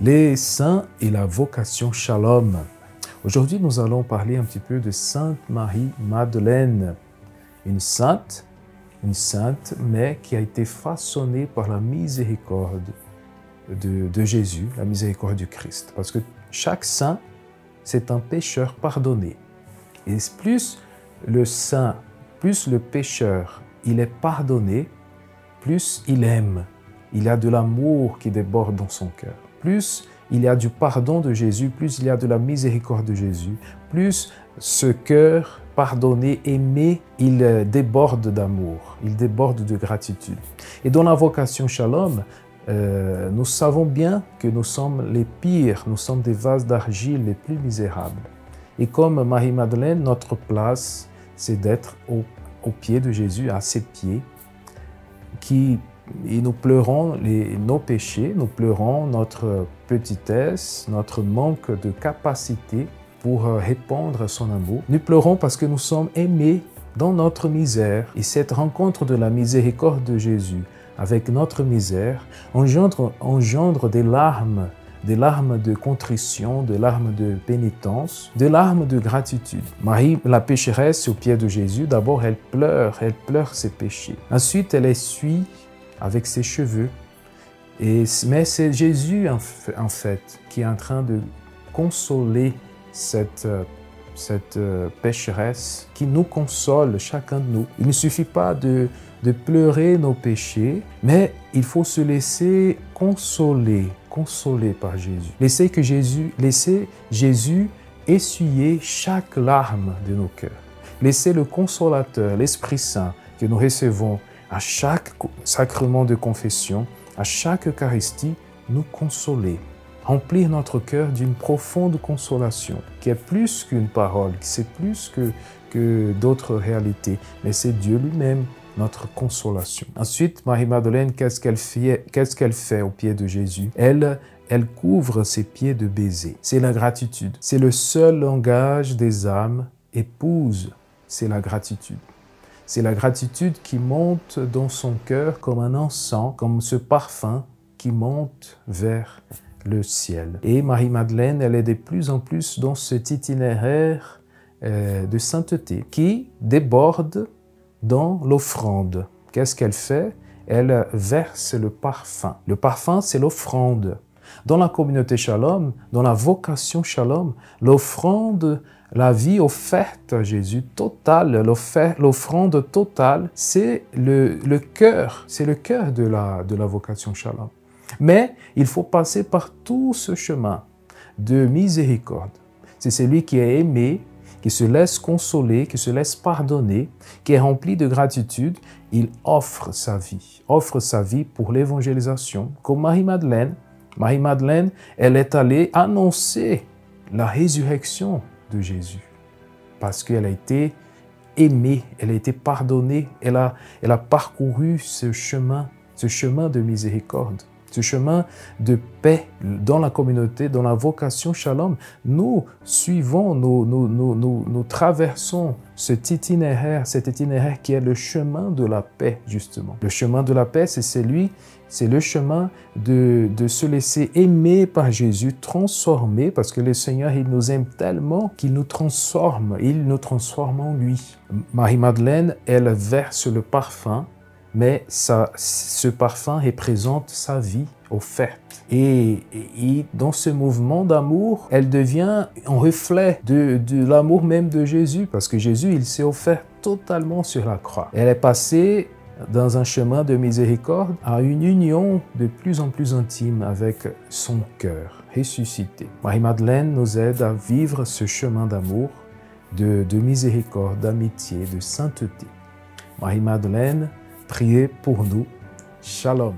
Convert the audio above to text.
Les saints et la vocation Shalom. Aujourd'hui, nous allons parler un petit peu de Sainte Marie-Madeleine, une sainte, mais qui a été façonnée par la miséricorde de Jésus, la miséricorde du Christ. Parce que chaque saint, c'est un pécheur pardonné. Et plus le saint, plus le pécheur, il est pardonné, plus il aime. Il y a de l'amour qui déborde dans son cœur. Plus il y a du pardon de Jésus, plus il y a de la miséricorde de Jésus, plus ce cœur pardonné, aimé, il déborde d'amour, il déborde de gratitude. Et dans la vocation Shalom, nous savons bien que nous sommes les pires, nous sommes des vases d'argile les plus misérables. Et comme Marie-Madeleine, notre place, c'est d'être au pied de Jésus, à ses pieds, et nous pleurons nos péchés, nous pleurons notre petitesse, notre manque de capacité pour répandre son amour. Nous pleurons parce que nous sommes aimés dans notre misère. Et cette rencontre de la miséricorde de Jésus avec notre misère engendre des larmes de contrition, des larmes de pénitence, des larmes de gratitude. Marie, la pécheresse au pied de Jésus, d'abord elle pleure ses péchés. Ensuite, elle essuie avec ses cheveux. Mais c'est Jésus, en fait, qui est en train de consoler cette pécheresse, qui nous console, chacun de nous. Il ne suffit pas de pleurer nos péchés, mais il faut se laisser consoler par Jésus. Laissez Jésus essuyer chaque larme de nos cœurs. Laissez le consolateur, l'Esprit Saint que nous recevons à chaque sacrement de confession, à chaque Eucharistie, nous consoler. Remplir notre cœur d'une profonde consolation, qui est plus qu'une parole, qui c'est plus que d'autres réalités, mais c'est Dieu lui-même, notre consolation. Ensuite, Marie-Madeleine, qu'est-ce qu'elle fait au pied de Jésus? Elle couvre ses pieds de baisers. C'est la gratitude. C'est le seul langage des âmes épouses, c'est la gratitude. C'est la gratitude qui monte dans son cœur comme un encens, comme ce parfum qui monte vers le ciel. Et Marie-Madeleine, elle est de plus en plus dans cet itinéraire de sainteté qui déborde dans l'offrande. Qu'est-ce qu'elle fait? Elle verse le parfum. Le parfum, c'est l'offrande. Dans la communauté Shalom, dans la vocation Shalom, l'offrande, la vie offerte à Jésus totale, l'offrande totale, c'est le cœur, de la vocation Shalom. Mais il faut passer par tout ce chemin de miséricorde. C'est celui qui est aimé, qui se laisse consoler, qui se laisse pardonner, qui est rempli de gratitude. Il offre sa vie pour l'évangélisation. Comme Marie-Madeleine, elle est allée annoncer la résurrection de Jésus parce qu'elle a été aimée, elle a été pardonnée, elle a parcouru ce chemin de miséricorde, ce chemin de paix dans la communauté, dans la vocation Shalom. Nous suivons, nous traversons cet itinéraire qui est le chemin de la paix, justement. Le chemin de la paix, c'est le chemin de se laisser aimer par Jésus, transformer, parce que le Seigneur, il nous aime tellement qu'il nous transforme en lui. Marie-Madeleine, elle verse le parfum, mais ce parfum représente sa vie offerte. Et dans ce mouvement d'amour, elle devient un reflet de l'amour même de Jésus, parce que Jésus, il s'est offert totalement sur la croix. Elle est passée dans un chemin de miséricorde à une union de plus en plus intime avec son cœur ressuscité. Marie-Madeleine nous aide à vivre ce chemin d'amour, de miséricorde, d'amitié, de sainteté. Marie-Madeleine, priez pour nous. Shalom.